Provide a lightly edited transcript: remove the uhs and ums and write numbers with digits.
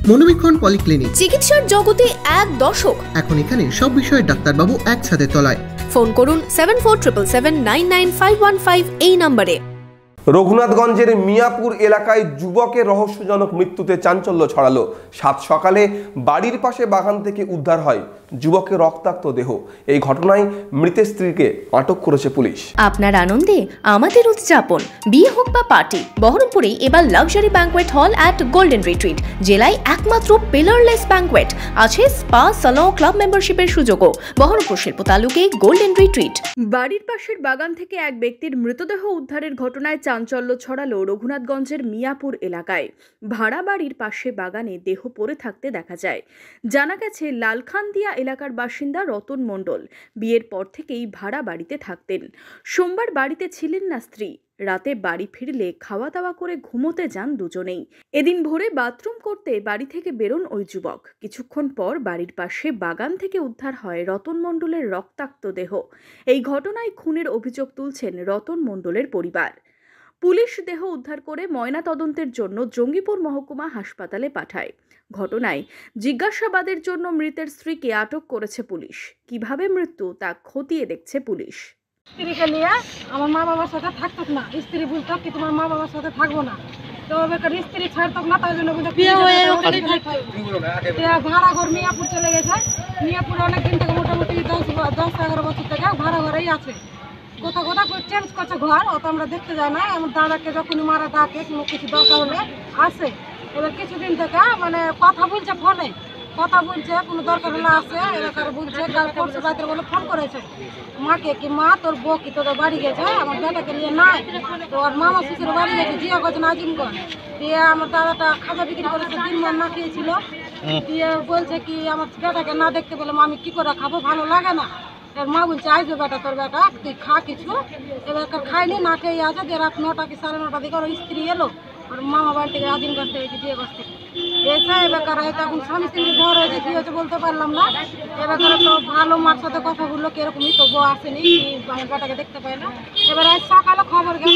মনোবীক্ষণ polyclinic, চিকিৎসার জগতে এক দশক। এখন এখানে সব বিষয়ে ডাক্তারবাবু একসাথে তলায়। ফোন করুন 7477799515 এই নম্বরে। রঘুনাথগঞ্জের মিয়াপুর এলাকায় যুবকের রহস্যজনক মৃত্যুতে চাঞ্চল্য ছড়ালো। সাত সকালে বাড়ির পাশে বাগান থেকে উদ্ধার হয় যুবকের রক্তাক্ত দেহ। এই ঘটনায় মৃতের স্ত্রীকে আটক করেছে পুলিশ। আপনার আনন্দে আমাদের উদযাপন। বিয়ে হোক বা পার্টি, বহরমপুরে এবার luxury banquet hall at golden retreat. জেলায় একমাত্র পিলারলেস ব্যাংকোয়েট, আছে স্পা, সালন, ক্লাব মেম্বারশিপের সুযোগও। বহরমপুর শিল্প তালুকে গোল্ডেন রিট্রিট। বাড়ির পাশের বাগান থেকে এক ব্যক্তির মৃতদেহ উদ্ধারের ঘটনায় চাঞ্চল্য ছড়ালো রঘুনাথগঞ্জের মিয়াপুর এলাকায়। ভাড়া বাড়ির পাশে বাগানে দেহ পড়ে থাকতে দেখা যায়। জানা গেছে, লালখানদিয়া এলাকার বাসিন্দা রতন মণ্ডল বিয়ের পর থেকেই ভাড়া বাড়িতে থাকতেন। সোমবার বাড়িতে ছিলেন না স্ত্রী। রাতে বাড়ি ফিরলে খাওয়া দাওয়া করে ঘুমোতে যান দুজনেই। এদিন ভোরে বাথরুম করতে বাড়ি থেকে বেরোন ওই যুবক। কিছুক্ষণ পর বাড়ির পাশে বাগান থেকে উদ্ধার হয় রতন মণ্ডলের রক্তাক্ত দেহ। এই ঘটনায় খুনের অভিযোগ তুলছেন রতন মণ্ডলের পরিবার। পুলিশ দেহ উদ্ধার করে ময়না তদন্তের জন্য জঙ্গিপুর মহকুমা হাসপাতালে পাঠায়। ঘটনায় জিজ্ঞাসাবাদের জন্য মৃতের স্ত্রীকে আটক করেছে পুলিশ। কিভাবে মৃত্যু তা খতিয়ে দেখছে পুলিশ। স্ত্রীকে নিয়ে আমার মা বাবার সাথে থাকতো না। স্ত্রী বলতো কি তোমার মা বাবার সাথে থাকবো না, তো স্ত্রী ছাড়তো না, তার জন্য ভাড়া ঘর মিয়াপুর চলে গেছে। মিয়াপুরে অনেকদিন থেকে মোটামুটি 10-11 বছর থেকে ভাড়া ঘরেই আছে। কোথাও চেঞ্জ করছে ঘর, অত আমরা দেখতে যাই না। আমার দাদাকে যখনই মারা ডাকে কোনো কিছু দরকার হলে আসে। এবার কিছুদিন থেকে মানে কথা বলছে, ফোনে কথা বলছে, কোনো দরকার হলে আসে। এলাকার বলছে কাল পরশু রাতের বলে ফোন করেছে মাকে, কি মা তোর বউ কি তোদের বাড়ি গেছে, আমার বেটাকে নিয়ে নাই। তো ওর মামা শ্বশুর বাড়ি গেছে, জিয়া গেছে নাজিমগঞ্জ। দিয়ে আমার দাদাটা খাজা বিক্রি করেছে, 3 মাস না খেয়েছিল। দিয়ে বলছে কি আমার বেটাকে না দেখতে পেলে আমি কি করে খাবো, ভালো লাগে না। এর মা বলছে আইজো বেটা তোর বেটা, তুই খা কিছু। এবার খাইনি, না খেয়ে আছে। দিয়ে রাত 9টা কি 9:30 দিকে ওর স্ত্রী এলো ওর মামা বাড়ি থেকে, আজিমগঞ্জ থেকে, দিয়ে গছ থেকে এসে। এবার হয়তো এখন স্বামী স্ত্রীর ঘর হয়েছে, কি হয়েছে বলতে পারলাম না। এবার তো ভালো মার সাথে কথা বললো, কিরকমই তো বউ আসেনি, আমার বেটাকে দেখতে পাই না। এবার আজ সকালে খবর গেল